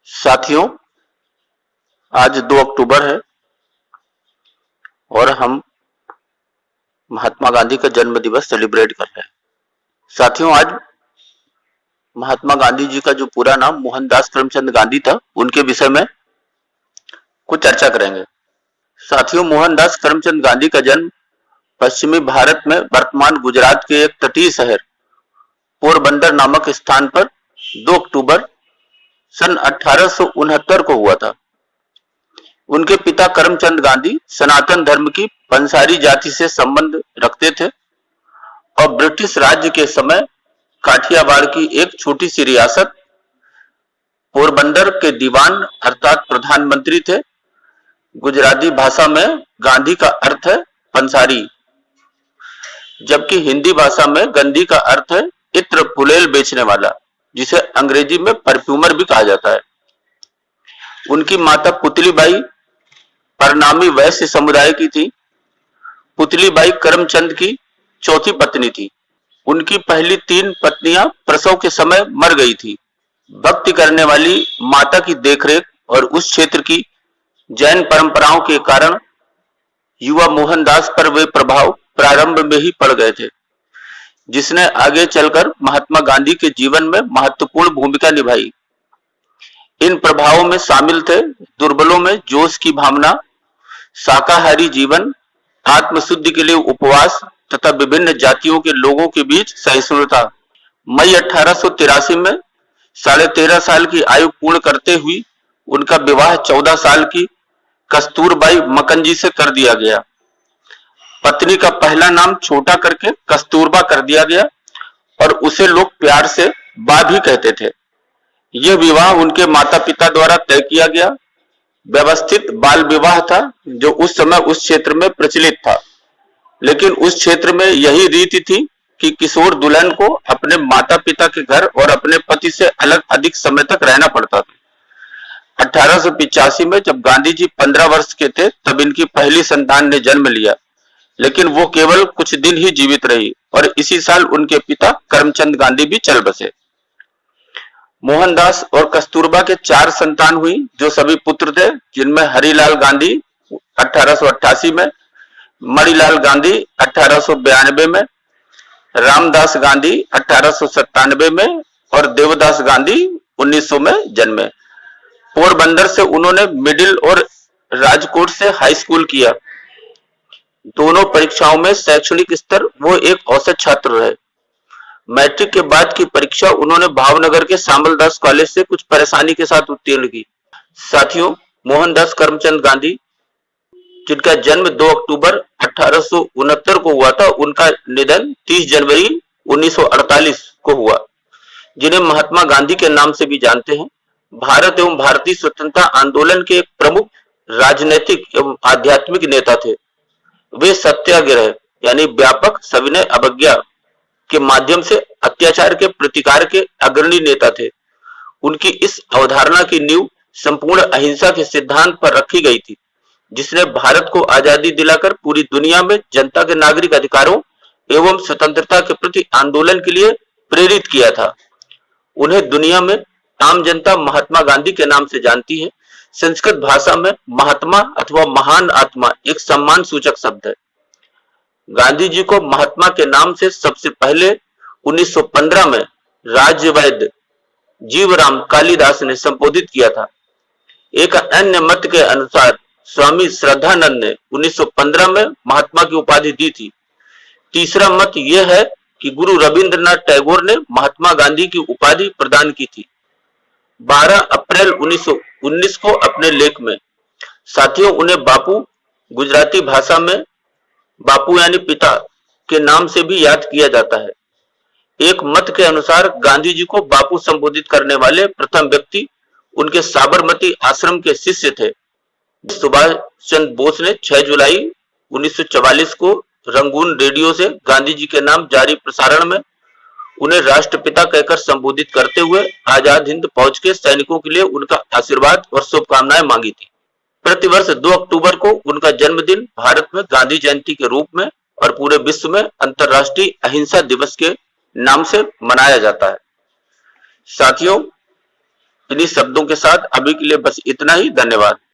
साथियों, आज 2 अक्टूबर है और हम महात्मा गांधी का जन्म दिवस सेलिब्रेट कर रहे हैं। साथियों, आज महात्मा गांधी जी का जो पूरा नाम मोहनदास करमचंद गांधी था, उनके विषय में कुछ चर्चा करेंगे। साथियों, मोहनदास करमचंद गांधी का जन्म पश्चिमी भारत में वर्तमान गुजरात के एक तटीय शहर पोरबंदर नामक स्थान पर 2 अक्टूबर सन 1869 को हुआ था। उनके पिता करमचंद गांधी सनातन धर्म की पंसारी जाति से संबंध रखते थे और ब्रिटिश राज्य के समय काठियावाड़ की एक छोटी सी रियासत पोरबंदर के दीवान अर्थात प्रधानमंत्री थे। गुजराती भाषा में गांधी का अर्थ है पंसारी, जबकि हिंदी भाषा में गंधी का अर्थ है इत्र फुलेल बेचने वाला, जिसे अंग्रेजी में परफ्यूमर भी कहा जाता है। उनकी माता पुतलीबाई परिणामी वैश्य समुदाय की थी। पुतलीबाई करमचंद की चौथी पत्नी थी। उनकी पहली 3 पत्नियां प्रसव के समय मर गई थी। भक्ति करने वाली माता की देखरेख और उस क्षेत्र की जैन परंपराओं के कारण युवा मोहनदास पर वे प्रभाव प्रारंभ में ही पड़ गए थे, जिसने आगे चलकर महात्मा गांधी के जीवन में महत्वपूर्ण भूमिका निभाई। इन प्रभावों में शामिल थे दुर्बलों में जोश की भावना, शाकाहारी जीवन, आत्मशुद्धि के लिए उपवास तथा विभिन्न जातियों के लोगों के बीच सहिष्णुता। मई 1883 में 13.5 साल की आयु पूर्ण करते हुए उनका विवाह 14 साल की कस्तूरबाई मक्कनजी से कर दिया गया। पत्नी का पहला नाम छोटा करके कस्तूरबा कर दिया गया और उसे लोग प्यार से बा भी कहते थे। यह विवाह उनके माता पिता द्वारा तय किया गया व्यवस्थित बाल विवाह था, जो उस समय उस क्षेत्र में प्रचलित था। लेकिन उस क्षेत्र में यही रीति थी कि किशोर दुल्हन को अपने माता पिता के घर और अपने पति से अलग अधिक समय तक रहना पड़ता था। 1885 में जब गांधी जी 15 वर्ष के थे, तब इनकी पहली संतान ने जन्म लिया, लेकिन वो केवल कुछ दिन ही जीवित रही और इसी साल उनके पिता करमचंद गांधी भी चल बसे। मोहनदास और कस्तूरबा के 4 संतान हुई, जो सभी पुत्र थे, जिनमें हरिलाल गांधी 1888 में, मणिलाल गांधी 1892 में, रामदास गांधी 1897 में और देवदास गांधी 1900 में जन्मे। पोरबंदर से उन्होंने मिडिल और राजकोट से हाई स्कूल किया। दोनों परीक्षाओं में शैक्षणिक स्तर वो एक औसत छात्र रहे। मैट्रिक के बाद की परीक्षा उन्होंने भावनगर के शामलदास कॉलेज से कुछ परेशानी के साथ उत्तीर्ण की। साथियों, मोहनदास करमचंद गांधी, जिनका जन्म 2 अक्टूबर 1869 को हुआ था, उनका निधन 30 जनवरी 1948 को हुआ, जिन्हें महात्मा गांधी के नाम से भी जानते हैं। भारत एवं भारतीय स्वतंत्रता आंदोलन के एक प्रमुख राजनीतिक एवं आध्यात्मिक नेता थे। वे सत्याग्रह यानी व्यापक सविनय अवज्ञा के माध्यम से अत्याचार के प्रतिकार के अग्रणी नेता थे। उनकी इस अवधारणा की नींव संपूर्ण अहिंसा के सिद्धांत पर रखी गई थी, जिसने भारत को आजादी दिलाकर पूरी दुनिया में जनता के नागरिक अधिकारों एवं स्वतंत्रता के प्रति आंदोलन के लिए प्रेरित किया था। उन्हें दुनिया में आम जनता महात्मा गांधी के नाम से जानती है। संस्कृत भाषा में महात्मा अथवा महान आत्मा एक सम्मान सूचक शब्द है। गांधी जी को महात्मा के नाम से सबसे पहले 1915 में राज्य वैद्य जीवराम कालिदास ने संबोधित किया था। एक अन्य मत के अनुसार स्वामी श्रद्धानंद ने 1915 में महात्मा की उपाधि दी थी। तीसरा मत यह है कि गुरु रविंद्रनाथ टैगोर ने महात्मा गांधी की उपाधि प्रदान की थी 12 अप्रैल 1919 को अपने लेख में। साथियों, उन्हें बापू गुजराती भाषा में बापू यानी पिता के नाम से भी याद किया जाता है। एक मत के अनुसार गांधी जी को बापू संबोधित करने वाले प्रथम व्यक्ति उनके साबरमती आश्रम के शिष्य थे। सुभाष चंद्र बोस ने 6 जुलाई 1944 को रंगून रेडियो से गांधी जी के नाम जारी प्रसारण में उन्हें राष्ट्रपिता कहकर संबोधित करते हुए आजाद हिंद फौज के सैनिकों के लिए उनका आशीर्वाद और शुभकामनाएं मांगी थी। प्रतिवर्ष 2 अक्टूबर को उनका जन्मदिन भारत में गांधी जयंती के रूप में और पूरे विश्व में अंतर्राष्ट्रीय अहिंसा दिवस के नाम से मनाया जाता है। साथियों, इन्हीं शब्दों के साथ अभी के लिए बस इतना ही। धन्यवाद।